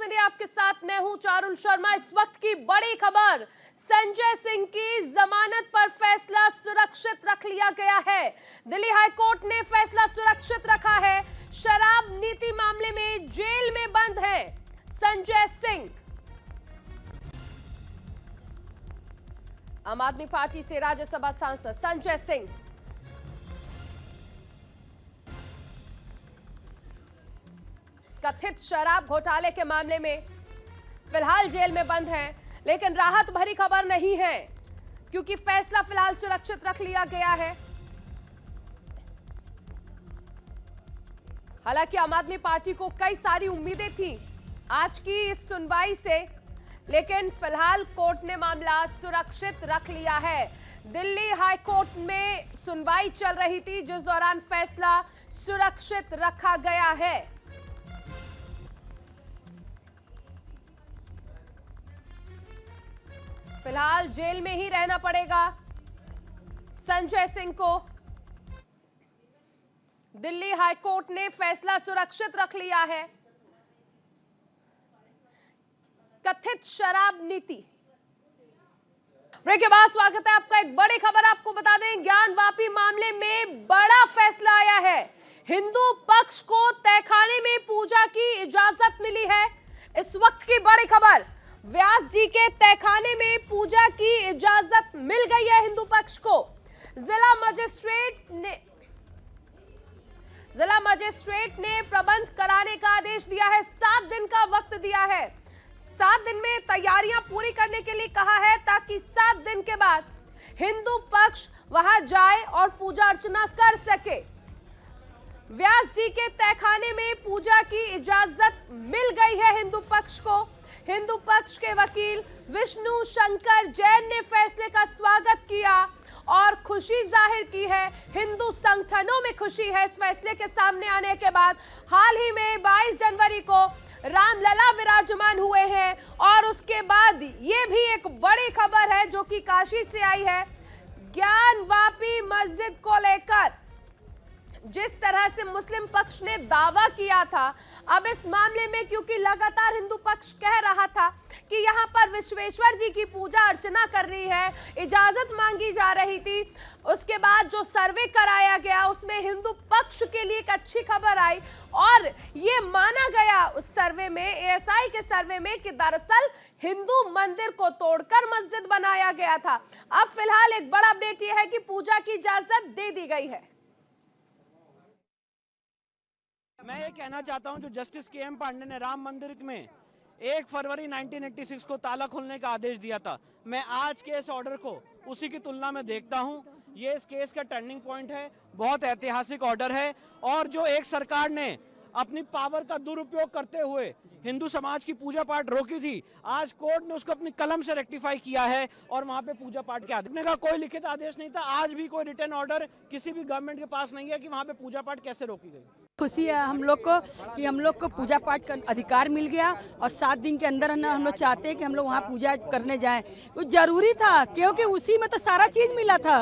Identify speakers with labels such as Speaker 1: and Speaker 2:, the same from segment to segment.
Speaker 1: प्रतिनिधि आपके साथ मैं हूं चारुल शर्मा। इस वक्त की बड़ी खबर, संजय सिंह की जमानत पर फैसला सुरक्षित रख लिया गया है। दिल्ली हाई कोर्ट ने फैसला सुरक्षित रखा है। शराब नीति मामले में जेल में बंद है संजय सिंह। आम आदमी पार्टी से राज्यसभा सांसद संजय सिंह कथित शराब घोटाले के मामले में फिलहाल जेल में बंद हैं, लेकिन राहत भरी खबर नहीं है क्योंकि फैसला फिलहाल सुरक्षित रख लिया गया है। हालांकि आम आदमी पार्टी को कई सारी उम्मीदें थी आज की इस सुनवाई से, लेकिन फिलहाल कोर्ट ने मामला सुरक्षित रख लिया है। दिल्ली हाई कोर्ट में सुनवाई चल रही थी जिस दौरान फैसला सुरक्षित रखा गया है। फिलहाल जेल में ही रहना पड़ेगा संजय सिंह को। दिल्ली हाई कोर्ट ने फैसला सुरक्षित रख लिया है। कथित शराब नीति। ब्रेक के बाद स्वागत है आपका। एक बड़ी खबर आपको बता दें, ज्ञानवापी मामले में बड़ा फैसला आया है। हिंदू पक्ष को तहखाने में पूजा की इजाजत मिली है। इस वक्त की बड़ी खबर, व्यास जी के तहखाने में पूजा की इजाजत मिल गई है हिंदू पक्ष को। जिला मजिस्ट्रेट ने प्रबंध कराने का आदेश दिया है। 7 दिन का वक्त दिया है। 7 दिन में तैयारियां पूरी करने के लिए कहा है ताकि 7 दिन के बाद हिंदू पक्ष वहां जाए और पूजा अर्चना कर सके। व्यास जी के तहखाने में पूजा की इजाजत मिल गई है हिंदू पक्ष को। हिंदू पक्ष के वकील विष्णु शंकर जैन ने फैसले का स्वागत किया और खुशी जाहिर की है। हिंदू संगठनों में खुशी है इस फैसले के सामने आने के बाद। हाल ही में 22 जनवरी को रामलला विराजमान हुए हैं और उसके बाद ये भी एक बड़ी खबर है जो कि काशी से आई है। ज्ञानवापी मस्जिद को लेकर जिस तरह से मुस्लिम पक्ष ने दावा किया था, अब इस मामले में क्योंकि लगातार हिंदू पक्ष कह रहा था कि यहां पर विश्वेश्वर जी की पूजा अर्चना करनी है, इजाजत मांगी जा रही थी, उसके बाद जो सर्वे कराया गया उसमें हिंदू पक्ष के लिए एक अच्छी खबर आई और ये माना गया उस सर्वे में, एएसआई के सर्वे में, कि दरअसल हिंदू मंदिर को तोड़कर मस्जिद बनाया गया था। अब फिलहाल एक बड़ा अपडेट यह है कि पूजा की इजाजत दे दी गई है।
Speaker 2: मैं ये कहना चाहता हूं, जो जस्टिस के एम पांडे ने राम मंदिर में 1 फरवरी 1986 को ताला खोलने का आदेश दिया था, मैं आज के इस ऑर्डर को उसी की तुलना में देखता हूं। ये इस केस का टर्निंग पॉइंट है, बहुत ऐतिहासिक ऑर्डर है और जो एक सरकार ने अपनी पावर का दुरुपयोग करते हुए हिंदू समाज की पूजा पाठ रोकी थी, आज कोर्ट ने उसको अपनी कलम से रेक्टिफाई किया है और वहां पे पूजा पाठ के आदेश का कोई लिखित आदेश नहीं था। आज भी कोई रिटर्न ऑर्डर किसी भी गवर्नमेंट के पास नहीं है कि वहां पे पूजा पाठ कैसे रोकी गई।
Speaker 3: खुशी है हम लोग को कि हम लोग को पूजा पाठ का अधिकार मिल गया और 7 दिन के अंदर हम लोग चाहते हैं कि हम लोग वहाँ पूजा करने जाएं। वो जरूरी था क्योंकि उसी में तो सारा चीज मिला था।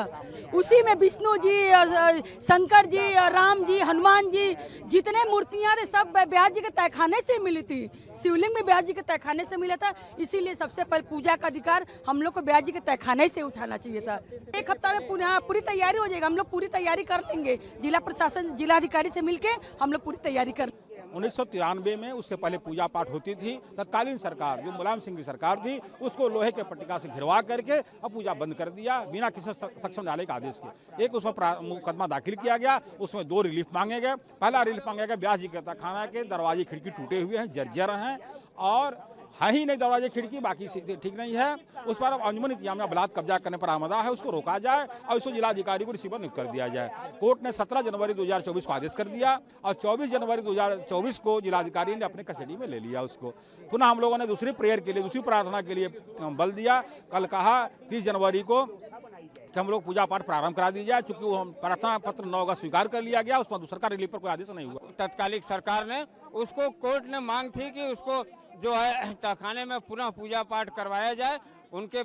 Speaker 3: उसी में विष्णु जी और शंकर जी और राम जी, हनुमान जी, जितने मूर्तियाँ थे सब व्यास जी के तहखाने से मिली थी। शिवलिंग में व्यास जी के तहखाने से मिला था, इसीलिए सबसे पहले पूजा का अधिकार हम लोग को व्यास जी के तहखाने से उठाना चाहिए था। 1 हफ्ता में पूरी तैयारी हो जाएगा। हम लोग पूरी तैयारी कर लेंगे। जिला प्रशासन, जिलाधिकारी से मिलके हम लोग पूरी तैयारी कर।
Speaker 4: 1993 में उससे पहले पूजा पाठ होती थी। तत्कालीन सरकार जो मुलायम सिंह की सरकार थी उसको लोहे के पट्टिका से घिरवा करके अब पूजा बंद कर दिया बिना किसी सक्षम न्यायालय के आदेश के। एक उसमें मुकदमा दाखिल किया गया, उसमें 2 रिलीफ मांगे गए। पहला रिलीफ मांगा गया, व्यास जी के तहखाना के दरवाजे खिड़की टूटे हुए हैं, जर्जर हैं और है ही नहीं दरवाजे खिड़की, बाकी ठीक नहीं है। उस पर अब अंजुमन इंतजामिया बलात् कब्जा करने पर आमदा है, उसको रोका जाए और उसको जिलाधिकारी को रिसीवर नियुक्त कर दिया जाए। कोर्ट ने 17 जनवरी 2024 को आदेश कर दिया और 24 जनवरी 2024 को जिलाधिकारी ने अपने कस्टडी में ले लिया उसको। पुनः हम लोगों ने दूसरी प्रेयर के लिए, दूसरी प्रार्थना के लिए बल दिया। कल कहा 30 जनवरी को कि हम लोग पूजा पाठ प्रारंभ करा दी जाए, चूंकि वो प्रार्थना पत्र 9 अगस्त स्वीकार कर लिया गया, उसमें सरकार रिलीफ पर कोई आदेश नहीं हुआ।
Speaker 5: तत्कालिक सरकार ने उसको, कोर्ट ने मांग थी कि उसको जो है तहखाने में पुनः पूजा पाठ करवाया जाए। उनके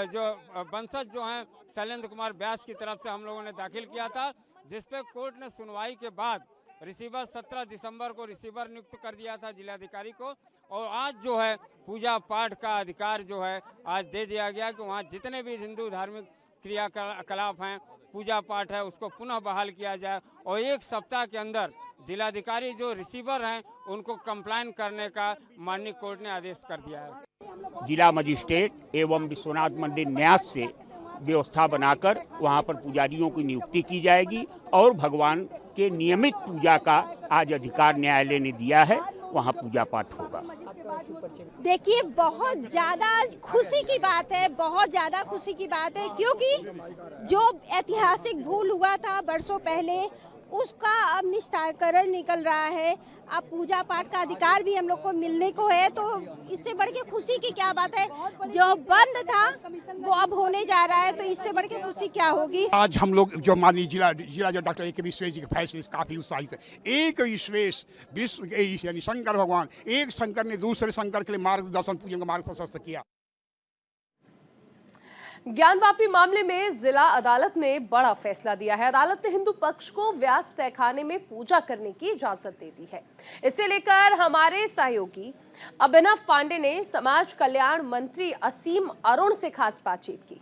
Speaker 5: जो वंशज जो हैं शैलेंद्र कुमार व्यास की तरफ से हम लोगों ने दाखिल किया था, जिस पे कोर्ट ने सुनवाई के बाद रिसीवर 17 दिसंबर को रिसीवर नियुक्त कर दिया था जिलाधिकारी को, और आज जो है पूजा पाठ का अधिकार जो है आज दे दिया गया कि वहाँ जितने भी हिंदू धार्मिक क्रियाकलाप हैं, पूजा पाठ है, उसको पुनः बहाल किया जाए और 1 सप्ताह के अंदर जिलाधिकारी जो रिसीवर हैं उनको कंप्लाइन करने का माननीय कोर्ट ने आदेश कर दिया है।
Speaker 6: जिला मजिस्ट्रेट एवं विश्वनाथ मंदिर न्यास से व्यवस्था बनाकर वहां पर पुजारियों की नियुक्ति की जाएगी और भगवान के नियमित पूजा का आज अधिकार न्यायालय ने दिया है, वहां पूजा पाठ होगा।
Speaker 7: देखिए, बहुत ज़्यादा खुशी की बात है, बहुत ज़्यादा खुशी की बात है, क्योंकि जो ऐतिहासिक भूल हुआ था बरसों पहले उसका अब निस्तारण निकल रहा है। अब पूजा पाठ का अधिकार भी हम लोग को मिलने को है, तो इससे बढ़ के खुशी की क्या बात है। जो बंद था वो अब होने जा रहा है, तो इससे बढ़ के खुशी क्या होगी।
Speaker 8: आज हम लोग जो माननीय जिला जो डॉक्टर ए के विश्वेश जी के फैसले से काफी उत्साहित है। एक विश्वेश विश्व यानी शंकर भगवान, एक शंकर ने दूसरे शंकर के लिए मार्गदर्शन पूजन का मार्ग प्रशस्त किया।
Speaker 1: ज्ञानवापी मामले में जिला अदालत ने बड़ा फैसला दिया है। अदालत ने हिंदू पक्ष को व्यास तहखाने में पूजा करने की इजाजत दे दी है। इसे लेकर हमारे सहयोगी अभिनव पांडे ने समाज कल्याण मंत्री असीम अरुण से खास बातचीत की।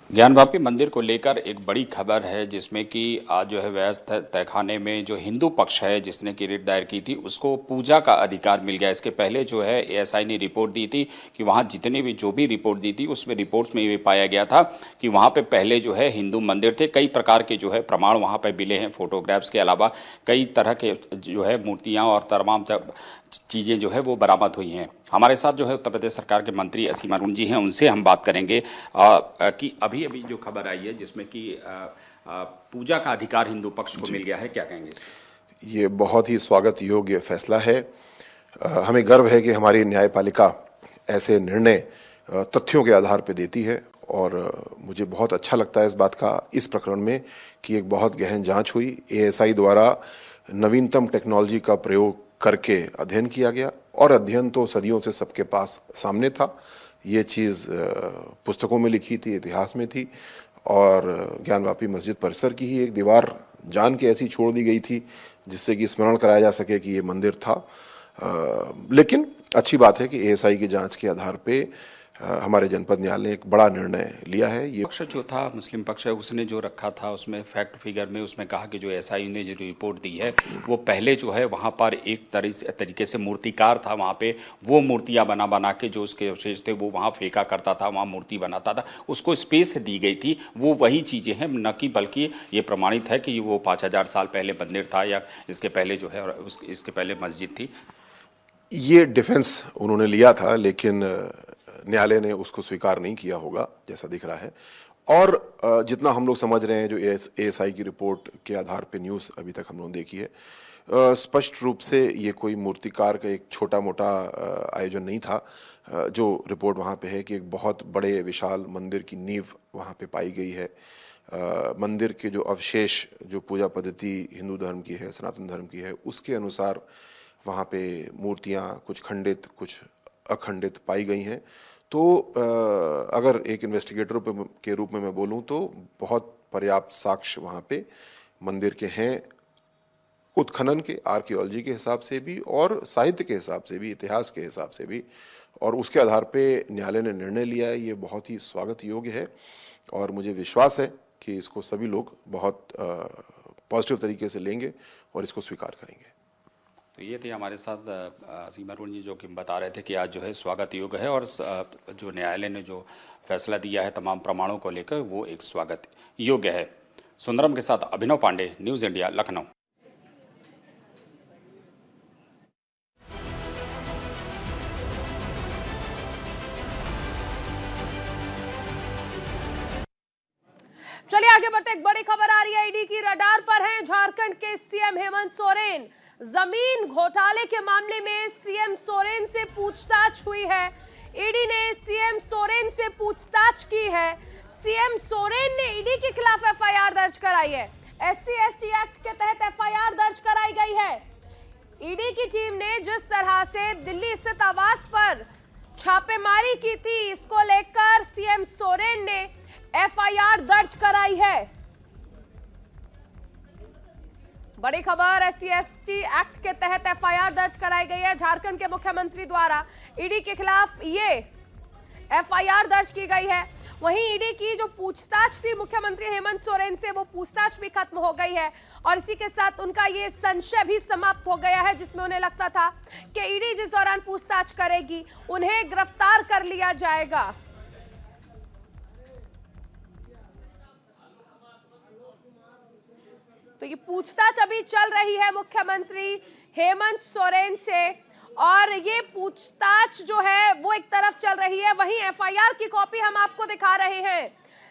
Speaker 9: ज्ञानवापी मंदिर को लेकर एक बड़ी खबर है, जिसमें कि आज जो है व्यास तहखाने में जो हिंदू पक्ष है जिसने की रिट दायर की थी उसको पूजा का अधिकार मिल गया। इसके पहले जो है एएसआई ने रिपोर्ट दी थी कि वहां जितने भी जो भी रिपोर्ट दी थी उसमें रिपोर्ट्स में ये पाया गया था कि वहां पे पहले जो है हिंदू मंदिर थे, कई प्रकार के जो है प्रमाण वहां पे मिले हैं, फोटोग्राफ्स के अलावा कई तरह के जो है मूर्तियां और तमाम चीजें जो है वो बरामद हुई हैं। हमारे साथ जो है उत्तर प्रदेश सरकार के मंत्री असीम अरुण जी हैं, उनसे हम बात करेंगे कि अभी अभी जो खबर आई है जिसमें कि पूजा का अधिकार हिंदू पक्ष को मिल गया है, क्या कहेंगे?
Speaker 10: ये बहुत ही स्वागत योग्य फैसला है। हमें गर्व है कि हमारी न्यायपालिका ऐसे निर्णय तथ्यों के आधार पर देती है, और मुझे बहुत अच्छा लगता है इस बात का इस प्रकरण में कि एक बहुत गहन जांच हुई। एएसआई द्वारा नवीनतम टेक्नोलॉजी का प्रयोग करके अध्ययन किया गया, और अध्ययन तो सदियों से सबके पास सामने था। ये चीज़ पुस्तकों में लिखी थी, इतिहास में थी, और ज्ञानवापी मस्जिद परिसर की ही एक दीवार जान के ऐसी छोड़ दी गई थी जिससे कि स्मरण कराया जा सके कि ये मंदिर था। लेकिन अच्छी बात है कि एएसआई की जांच के आधार पे हमारे जनपद न्यायालय ने एक बड़ा निर्णय लिया है। ये
Speaker 9: पक्ष जो था मुस्लिम पक्ष है उसने जो रखा था उसमें फैक्ट फिगर में उसमें कहा कि जो एएसआई ने जो रिपोर्ट दी है वो पहले जो है वहाँ पर एक तरीके से मूर्तिकार था, वहाँ पे वो मूर्तियाँ बना के जो उसके अवशेष थे वो वहाँ फेंका करता था, वहाँ मूर्ति बनाता था, उसको स्पेस दी गई थी। वो वही चीज़ें हैं, न कि बल्कि ये प्रमाणित है कि वो 5000 साल पहले मंदिर था या इसके पहले जो है इसके पहले मस्जिद थी। ये
Speaker 10: डिफेंस उन्होंने लिया था, लेकिन न्यायालय ने उसको स्वीकार नहीं किया होगा जैसा दिख रहा है। और जितना हम लोग समझ रहे हैं, जो एएसआई की रिपोर्ट के आधार पे न्यूज़ अभी तक हम लोगों ने देखी है, स्पष्ट रूप से ये कोई मूर्तिकार का एक छोटा मोटा आयोजन नहीं था। जो रिपोर्ट वहाँ पे है कि एक बहुत बड़े विशाल मंदिर की नींव वहाँ पे पाई गई है। मंदिर के जो अवशेष, जो पूजा पद्धति हिंदू धर्म की है, सनातन धर्म की है, उसके अनुसार वहाँ पे मूर्तियाँ कुछ खंडित कुछ अखंडित पाई गई हैं। तो अगर एक इन्वेस्टिगेटर के रूप में मैं बोलूं तो बहुत पर्याप्त साक्ष्य वहाँ पे मंदिर के हैं, उत्खनन के, आर्कियोलॉजी के हिसाब से भी और साहित्य के हिसाब से भी, इतिहास के हिसाब से भी, और उसके आधार पे न्यायालय ने निर्णय लिया है। ये बहुत ही स्वागत योग्य है, और मुझे विश्वास है कि इसको सभी लोग बहुत पॉजिटिव तरीके से लेंगे और इसको स्वीकार करेंगे।
Speaker 9: तो ये थे हमारे साथ असीम अरुण जी, जो कि बता रहे थे कि आज जो है स्वागत योग्य है, और जो न्यायालय ने जो फैसला दिया है तमाम प्रमाणों को लेकर वो एक स्वागत योग्य है। सुंदरम के साथ अभिनव पांडे, न्यूज़ इंडिया, लखनऊ।
Speaker 1: चलिए आगे बढ़ते, एक बड़ी खबर आ रही है। ईडी की रडार पर हैं झारखंड के सीएम हेमंत सोरेन। जमीन घोटाले के मामले में सीएम सोरेन से पूछताछ हुई है। ईडी ने सीएम सोरेन से पूछताछ की है। सीएम सोरेन ने ईडी के खिलाफ एफआईआर दर्ज कराई है। SC/ST एक्ट के तहत एफआईआर दर्ज कराई गई है। ईडी की टीम ने जिस तरह से दिल्ली स्थित आवास पर छापेमारी की थी, इसको लेकर सीएम सोरेन ने एफआईआर दर्ज कराई है। बड़ी खबर, SC/ST एक्ट के तहत FIR दर्ज कराई गई है। झारखंड के मुख्यमंत्री द्वारा ईडी के खिलाफ ये FIR दर्ज की गई है। वहीं ईडी की जो पूछताछ थी मुख्यमंत्री हेमंत सोरेन से, वो पूछताछ भी खत्म हो गई है और इसी के साथ उनका ये संशय भी समाप्त हो गया है, जिसमें उन्हें लगता था कि ईडी जिस दौरान पूछताछ करेगी उन्हें गिरफ्तार कर लिया जाएगा। तो ये पूछताछ अभी चल रही है मुख्यमंत्री हेमंत सोरेन से और ये पूछताछ जो है वो एक तरफ चल रही है, वहीं FIR की कॉपी हम आपको दिखा रहे हैं।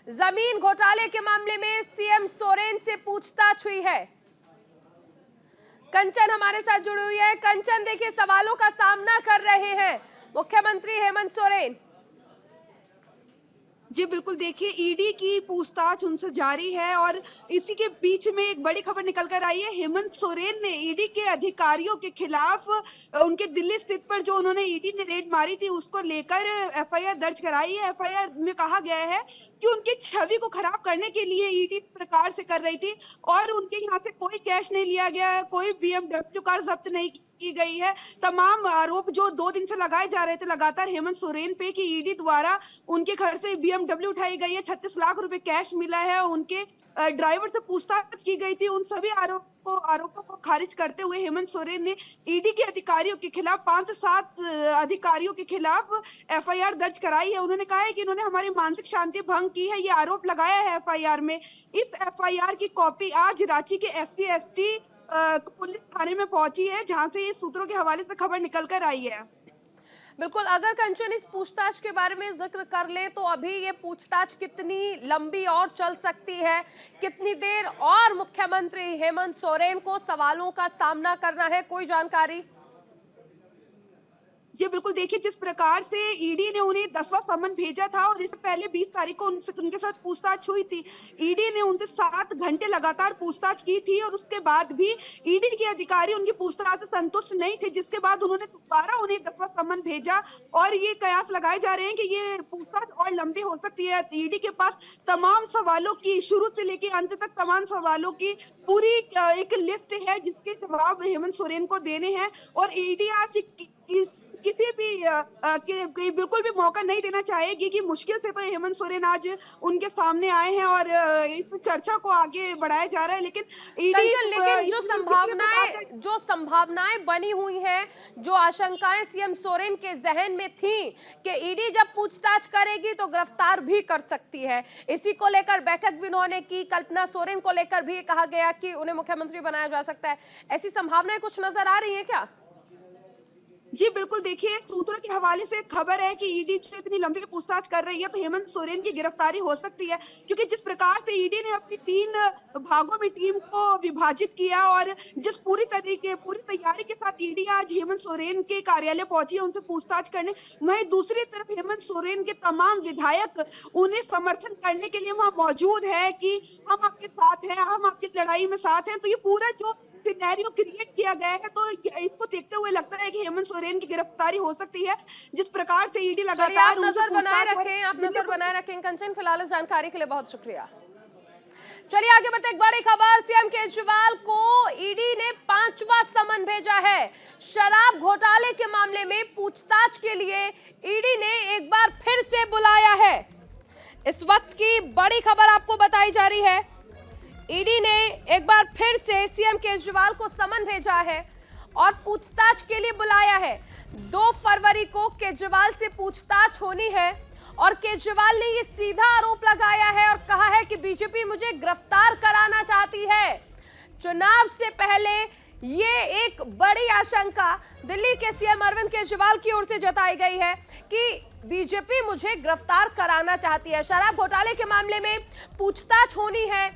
Speaker 1: जमीन घोटाले के मामले में CM सोरेन से पूछताछ हुई है। कंचन हमारे साथ जुड़ी हुई है। कंचन, देखिए सवालों का सामना कर रहे हैं मुख्यमंत्री हेमंत सोरेन।
Speaker 11: जी बिल्कुल, देखिए ईडी की पूछताछ उनसे जारी है और इसी के बीच में एक बड़ी खबर निकल कर आई है। हेमंत सोरेन ने ईडी के अधिकारियों के खिलाफ उनके दिल्ली स्थित पर जो उन्होंने ईडी ने रेड मारी थी उसको लेकर FIR दर्ज कराई है। FIR में कहा गया है कि उनकी छवि को खराब करने के लिए ईडी इस प्रकार से कर रही थी और उनके यहाँ से कोई कैश नहीं लिया गया, कोई BMW कार जब्त नहीं की गई है। तमाम आरोप जो 2 दिन से लगाए जा रहे थे लगातार हेमंत सोरेन पे कि ईडी द्वारा उनके घर से BMW उठाई गई है, 36 लाख रुपए कैश मिला है, उनके ड्राइवर से पूछताछ की गई थी, उन सभी आरोपों को खारिज करते हुए हेमंत सोरेन ने ईडी के अधिकारियों के खिलाफ 5 से 7 अधिकारियों के खिलाफ FIR दर्ज कराई है। उन्होंने कहा है कि इन्होंने हमारी मानसिक शांति भंग की है, ये आरोप लगाया है FIR में। इस FIR की कॉपी आज रांची के SC/ST पुलिस थाने में पहुंची है, जहां से ये सूत्रों के हवाले से खबर निकल कर आई है।
Speaker 1: बिल्कुल, अगर कंचन इस पूछताछ के बारे में जिक्र कर ले तो अभी ये पूछताछ कितनी लंबी और चल सकती है, कितनी देर और मुख्यमंत्री हेमंत सोरेन को सवालों का सामना करना है, कोई जानकारी?
Speaker 11: जी बिल्कुल, देखिए जिस प्रकार से ईडी ने उन्हें 10वां समन भेजा था और इससे पहले 20 तारीख को उनके साथ पूछताछ हुई थी। ईडी ने उनसे 7 घंटे लगातार पूछताछ की थी और उसके बाद भी ईडी के अधिकारी उनकी पूछताछ से संतुष्ट नहीं थे, जिसके बाद उन्होंने दोबारा उन्हें 10वां समन भेजा और ये कयास लगाए जा रहे हैं कि ये पूछताछ और लंबी हो सकती है। ईडी के पास तमाम सवालों की, शुरू से लेकर अंत तक तमाम सवालों की पूरी एक लिस्ट है जिसके जवाब हेमंत सोरेन को देने हैं और ईडी आज किसी भी बिल्कुल भी मौका नहीं देना चाहेगी कि मुश्किल से तो हेमंत सोरेन आज उनके सामने आए हैं और इस चर्चा को आगे बढ़ाया जा रहा है। लेकिन
Speaker 1: जो संभावनाएं बनी हुई हैं, जो आशंकाएं CM सोरेन के जहन में थी कि ईडी जब पूछताछ करेगी तो गिरफ्तार भी कर सकती है, इसी को लेकर बैठक भी उन्होंने की। कल्पना सोरेन को लेकर भी कहा गया कि उन्हें मुख्यमंत्री बनाया जा सकता है, ऐसी संभावनाएं कुछ नजर आ रही है क्या?
Speaker 11: जी बिल्कुल, देखिए सूत्रों के हवाले से खबर है कि ईडी से इतनी लंबी पूछताछ कर रही है तो हेमंत सोरेन की गिरफ्तारी हो सकती है, क्योंकि जिस प्रकार से ईडी ने अपनी 3 भागों में टीम को विभाजित किया और जिस पूरी तैयारी के साथ ईडी आज हेमंत सोरेन के कार्यालय पहुंची है उनसे पूछताछ करने, वहीं दूसरी तरफ हेमंत सोरेन के तमाम विधायक उन्हें समर्थन करने के लिए वहां मौजूद है कि हम आपके साथ हैं, हम आपकी लड़ाई में साथ हैं। तो ये पूरा जो सिनेरियो क्रिएट किया गया है तो इसको देखते हुए लगता है कि हेमंत सोरेन की गिरफ्तारी हो सकती है, जिस प्रकार से ईडी लगातार
Speaker 1: आप नजर बनाए रखें कंचन। फिलहाल इस जानकारी के लिए बहुत शुक्रिया। चलिए आगे बढ़ते, एक बड़ी खबर, CM केजरीवाल को ईडी ने 5वां समन भेजा है। शराब घोटाले के मामले में पूछताछ के लिए ईडी ने एक बार फिर से बुलाया है। इस वक्त की बड़ी खबर आपको बताई जा रही है, ईडी ने एक बार फिर से CM केजरीवाल को समन भेजा है और पूछताछ के लिए बुलाया है। 2 फरवरी को केजरीवाल से पूछताछ होनी है और केजरीवाल ने ये सीधा आरोप लगाया है और कहा है कि बीजेपी मुझे गिरफ्तार कराना चाहती है। चुनाव से पहले ये एक बड़ी आशंका दिल्ली के CM अरविंद केजरीवाल की ओर से जताई गई है कि बीजेपी मुझे गिरफ्तार कराना चाहती है। शराब घोटाले के मामले में पूछताछ होनी है।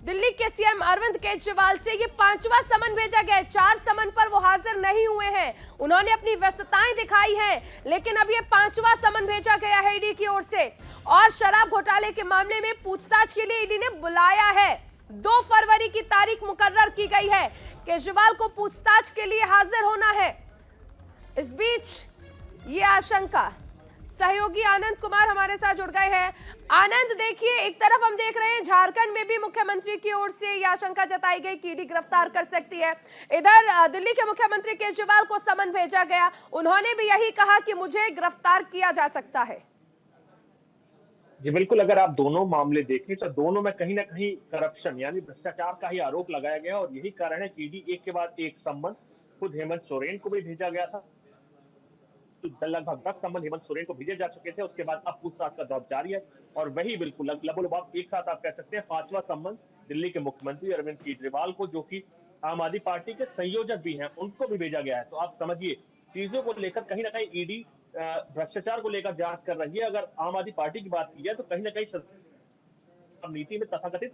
Speaker 1: दिल्ली के CM अरविंद केजरीवाल से ये 5वां समन भेजा गया है। 4 समन पर वो हाजिर नहीं हुए हैं, उन्होंने अपनी व्यस्तताएं दिखाई हैं, लेकिन अब ये 5वां समन भेजा गया है ईडी की ओर से और शराब घोटाले के मामले में पूछताछ के लिए ईडी ने बुलाया है। 2 फरवरी की तारीख मुकर्रर की गई है, केजरीवाल को पूछताछ के लिए हाजिर होना है। इस बीच ये आशंका सहयोगी आनंद कुमार हमारे साथ जुड़ गए हैं। आनंद, देखिए, एक तरफ हम देख रहे हैं झारखंड में भी मुख्यमंत्री की ओर से यह आशंका जताई गई कि ईडी गिरफ्तार कर सकती है। इधर दिल्ली के मुख्यमंत्री केजरीवाल को समन भेजा गया, उन्होंने भी यही कहा कि मुझे गिरफ्तार किया जा सकता है।
Speaker 12: जी बिल्कुल, अगर आप दोनों मामले देखें तो दोनों में कहीं ना कहीं करप्शन यानी भ्रष्टाचार का ही आरोप लगाया गया और यही कारण है कि ईडी एक के बाद एक सम्मन खुद हेमंत सोरेन को भी भेजा गया था। तो लगभग 10 सम्मन हेमंत सोरेन को भेजे जा चुके थे, उसके बाद अब पूछताछ का दौर जारी है और वही बिल्कुल लगभग एक साथ आप कह सकते हैं 5वां सम्मन दिल्ली के मुख्यमंत्री अरविंद केजरीवाल को, जो कि आम आदमी पार्टी के संयोजक भी हैं, उनको भी भेजा गया है। तो आप समझिए चीजों को लेकर कहीं ना कहीं ईडी भ्रष्टाचार को लेकर जांच कर रही है। अगर आम आदमी पार्टी की बात की जाए तो कहीं ना कहीं नीति में तथाकथित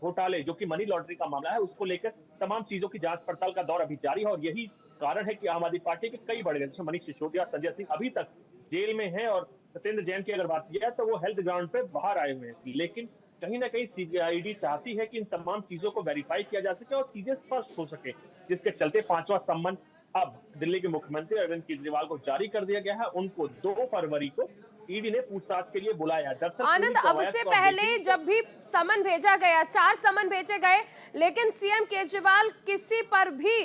Speaker 12: घोटाले जो कि मनी लॉन्ड्रिंग का मामला है, उसको लेकर तमाम चीजों की जांच पड़ताल का दौर अभी जारी है और यही कारण है कि आम आदमी पार्टी के कई बड़े नेता मनीष सिसोदिया, संजय सिंह अभी तक जेल में हैं और सत्येंद्र जैन की अगर बात की जाए तो वो हेल्थ ग्राउंड पे बाहर आए हुए हैं। लेकिन कहीं ना कहीं ईडी चाहती है कि इन तमाम चीजों को वेरीफाई किया जा सके और चीजें स्पष्ट हो सके, जिसके चलते 5वां सम्मन अब दिल्ली के मुख्यमंत्री अरविंद केजरीवाल को जारी कर दिया गया है। उनको 2 फरवरी को ईडी ने पूछताछ के लिए बुलाया।
Speaker 1: आनंद, अब से पहले जब भी समन भेजा गया, 4 समन भेजे गए, लेकिन सीएम केजरीवाल किसी पर भी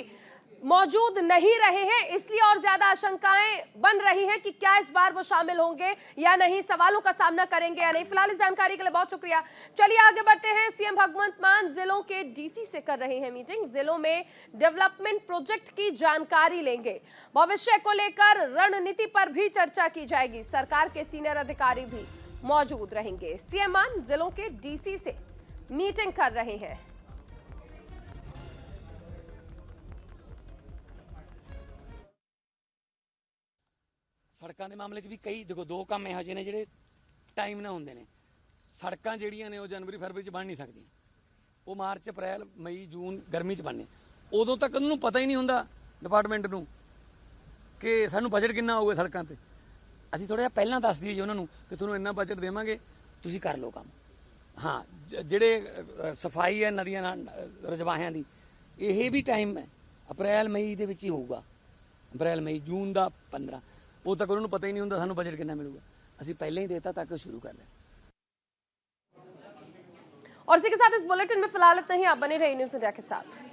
Speaker 1: मौजूद नहीं रहे हैं, इसलिए और ज्यादा आशंकाएं बन रही हैं कि क्या इस बार वो शामिल होंगे या नहीं, सवालों का सामना करेंगे या नहीं। फिलहाल इस जानकारी के लिए बहुत शुक्रिया। चलिए आगे बढ़ते हैं। सीएम भगवंत मान जिलों के डीसी से कर रहे हैं मीटिंग, जिलों में डेवलपमेंट प्रोजेक्ट की जानकारी लेंगे, भविष्य को लेकर रणनीति पर भी चर्चा की जाएगी। सरकार के सीनियर अधिकारी भी मौजूद रहेंगे। सीएम मान जिलों के डीसी से मीटिंग कर रहे हैं।
Speaker 13: सड़कों के मामले भी कई देखो 2 काम ਇਹੋ ਜਿਹੇ ਨੇ ਜਿਹੜੇ टाइम ना होंगे ने। सड़ਕਾਂ ਜਿਹੜੀਆਂ ਨੇ ਉਹ जनवरी फरवरी च बन नहीं सकती, वो मार्च अप्रैल मई जून गर्मी च बनने। उदों तक उन्होंने पता ही नहीं होंदा डिपार्टमेंट ਨੂੰ कि ਸਾਨੂੰ बजट कितना होगा सड़कों ਤੇ। ਅਸੀਂ थोड़ा जिहा ਪਹਿਲਾਂ ਦੱਸ ਦਈਏ ਉਹਨਾਂ ਨੂੰ कि ਤੁਹਾਨੂੰ ਇੰਨਾ बजट देवांगे, ਤੁਸੀਂ कर लो काम। हाँ, ਜਿਹੜੇ सफाई है नदियां रजवाहियां ਦੀ, ਇਹ भी टाइम है अप्रैल मई ਦੇ ਵਿੱਚ ਹੀ ਹੋਊਗਾ। अप्रैल मई जून ਦਾ 15 उदों तक उन्होंने पता ही नहीं होंदा सानू बजट कितना मिलेगा। असीं पहले ही देता ताकि शुरू कर लें।
Speaker 1: और इसी के साथ इस बुलेटिन में फिलहाल इतना ही। आप बने रहिए न्यूज़ इंडिया के साथ।